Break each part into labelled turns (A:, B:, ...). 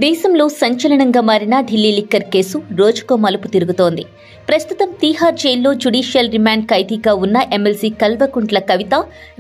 A: దేశంలో సంచలనంగా మారిన ఢిల్లీ లిక్కర్ కేసు రోజుకో మలుపు తిరుగుతోంది. ప్రస్తుతం తీహార్ జైల్లో జ్యుడిషియల్ రిమాండ్ ఖైదీగా ఉన్న MLC Kalvakuntla Kavitha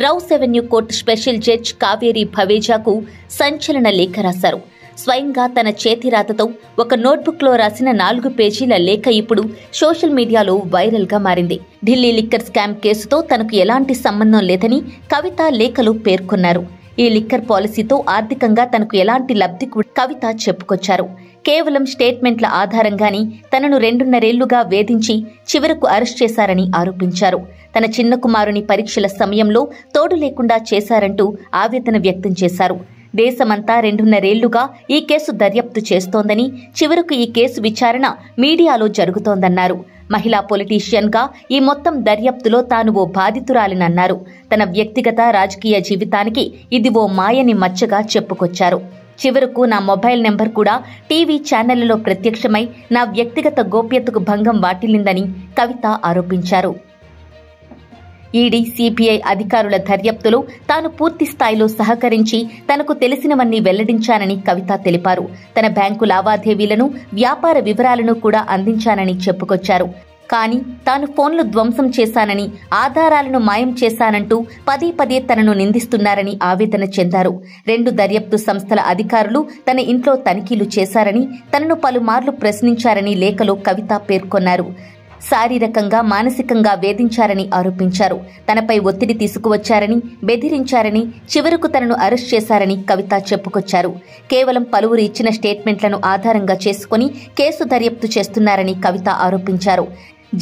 A: Rouse Avenue court special judge Kaveri భవేజాకు సంచలన లేఖ రాశారు. స్వయంగా తన చేతి రాతతో ఒక నోట్బుక్లో రాసిన 4 పేజీల లేఖ ఇప్పుడు సోషల్ మీడియాలో వైరల్గా మారింది. ఢిల్లీ లిక్కర్ స్కామ్ కేసుతో తనకు ఎలాంటి సంబంధం లేదని కవిత లేఖలో పేర్కొన్నారు. ఈ లిక్కర్ పాలసీతో ఆర్థికంగా తనకు ఎలాంటి లబ్ధి కవిత చెప్పుకొచ్చారు. కేవలం స్టేట్మెంట్ల ఆధారంగానే తనను 2.5 ఏళ్లుగా వేధించి చివరకు అరెస్ట్ చేశారని ఆరోపించారు. తన చిన్న కుమారుని పరీక్షల సమయంలో తోడు లేకుండా చేశారంటూ ఆవేదన వ్యక్తం చేశారు. దేశమంతా 2.5 ఏళ్లుగా ఈ కేసు దర్యాప్తు చేస్తోందని, చివరకు ఈ కేసు విచారణ మీడియాలో జరుగుతోందన్నారు. మహిళా పొలిటీషియన్గా ఈ మొత్తం దర్యాప్తులో తాను ఓ బాధితురాలినన్నారు. తన వ్యక్తిగత రాజకీయ జీవితానికి ఇది ఓ మాయని మచ్చగా చెప్పుకొచ్చారు. చివరకు నా మొబైల్ నెంబర్ కూడా టీవీ ఛానళ్లలో ప్రత్యక్షమై నా వ్యక్తిగత గోప్యతకు భంగం వాటిల్లిందని కవిత ఆరోపించారు. ఈడీ, సిబిఐ అధికారుల దర్యాప్తులో తాను పూర్తి స్థాయిలో సహకరించి తనకు తెలిసినవన్నీ వెల్లడించానని కవిత తెలిపారు. తన బ్యాంకు లావాదేవీలను, వ్యాపార వివరాలను కూడా అందించానని చెప్పుకొచ్చారు. కానీ తాను ఫోన్లు ధ్వంసం చేశానని, ఆధారాలను మాయం చేశానంటూ పదే తనను నిందిస్తున్నారని ఆవేదన చెందారు. 2 దర్యాప్తు సంస్థల అధికారులు తన ఇంట్లో తనిఖీలు చేశారని, తనను పలుమార్లు ప్రశ్నించారని లేఖలో కవిత పేర్కొన్నారు. శారీరకంగా, మానసికంగా వేధించారని ఆరోపించారు. తనపై ఒత్తిడి తీసుకువచ్చారని, బెదిరించారని, చివరకు తనను అరెస్ట్ చేశారని కవిత చెప్పుకొచ్చారు. కేవలం పలువురు ఇచ్చిన స్టేట్మెంట్లను ఆధారంగా చేసుకుని కేసు దర్యాప్తు చేస్తున్నారని కవిత ఆరోపించారు.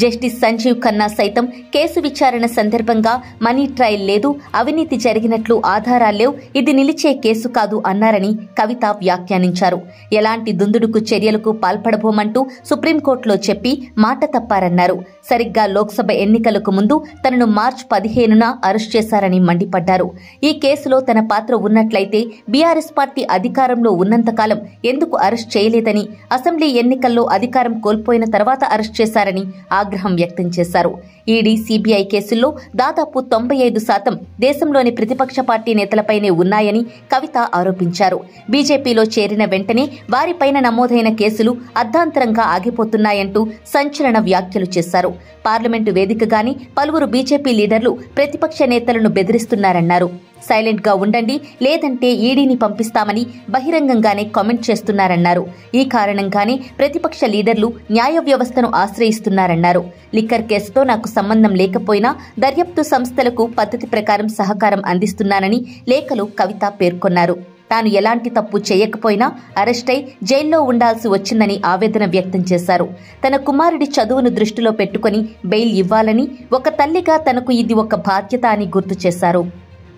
A: జస్టిస్ సంజీవ్ ఖన్నా సైతం కేసు విచారణ సందర్భంగా మనీ ట్రయల్ లేదు, అవినీతి జరిగినట్లు ఆధారాల్లేవు, ఇది నిలిచే కేసు కాదు అన్నారని కవిత వ్యాఖ్యానించారు. ఎలాంటి దుందుడుకు చర్యలకు పాల్పడబోమంటూ సుప్రీంకోర్టులో చెప్పి మాట తప్పారన్నారు. సరిగ్గా లోక్సభ ఎన్నికలకు ముందు తనను మార్చి 15న అరెస్ట్ చేశారని మండిపడ్డారు. ఈ కేసులో తన పాత్ర ఉన్నట్లయితే బీఆర్ఎస్ పార్టీ అధికారంలో ఉన్నంతకాలం ఎందుకు అరెస్ట్ చేయలేదని, అసెంబ్లీ ఎన్నికల్లో అధికారం కోల్పోయిన తర్వాత అరెస్ట్ చేశారని ఆగ్రహం వ్యక్తం చేశారు. ఈడీ, సిబిఐ కేసుల్లో దాదాపు 95% దేశంలోని ప్రతిపక్ష పార్టీ నేతలపైనే ఉన్నాయని కవిత ఆరోపించారు. బీజేపీలో చేరిన వెంటనే వారిపైన నమోదైన కేసులు అర్ధాంతరంగా ఆగిపోతున్నాయంటూ సంచలన వ్యాఖ్యలు చేశారు. పార్లమెంటు వేదికగాని పలువురు బీజేపీ లీడర్లు ప్రతిపక్ష నేతలను బెదిరిస్తున్నారన్నారు. సైలెంట్ గా ఉండండి, లేదంటే ఈడీని పంపిస్తామని బహిరంగంగానే కామెంట్ చేస్తున్నారన్నారు. ఈ కారణంగానే ప్రతిపక్ష లీడర్లు న్యాయ వ్యవస్థను ఆశ్రయిస్తున్నారన్నారు. లిక్కర్ కేసుతో నాకు సంబంధం లేకపోయినా దర్యాప్తు సంస్థలకు పద్ధతి ప్రకారం సహకారం అందిస్తున్నానని లేఖలో కవిత పేర్కొన్నారు. తాను ఎలాంటి తప్పు చేయకపోయినా అరెస్టై జైల్లో ఉండాల్సి వచ్చిందని ఆవేదన వ్యక్తం చేశారు. తన కుమారుడి చదువును దృష్టిలో పెట్టుకుని బెయిల్ ఇవ్వాలని, ఒక తల్లిగా తనకు ఇది ఒక బాధ్యత అని గుర్తు చేశారు.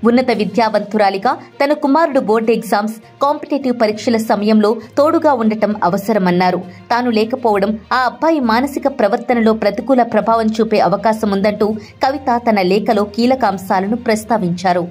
A: ఉన్నత విద్యావంతురాలిగా తన కుమారుడు బోర్డు ఎగ్జామ్స్, కాంపిటేటివ్ పరీక్షల సమయంలో తోడుగా ఉండటం అవసరమన్నారు. తాను లేకపోవడం ఆ అబ్బాయి మానసిక ప్రవర్తనలో ప్రతికూల ప్రభావం చూపే అవకాశం ఉందంటూ కవిత తన లేఖలో కీలక అంశాలను ప్రస్తావించారు.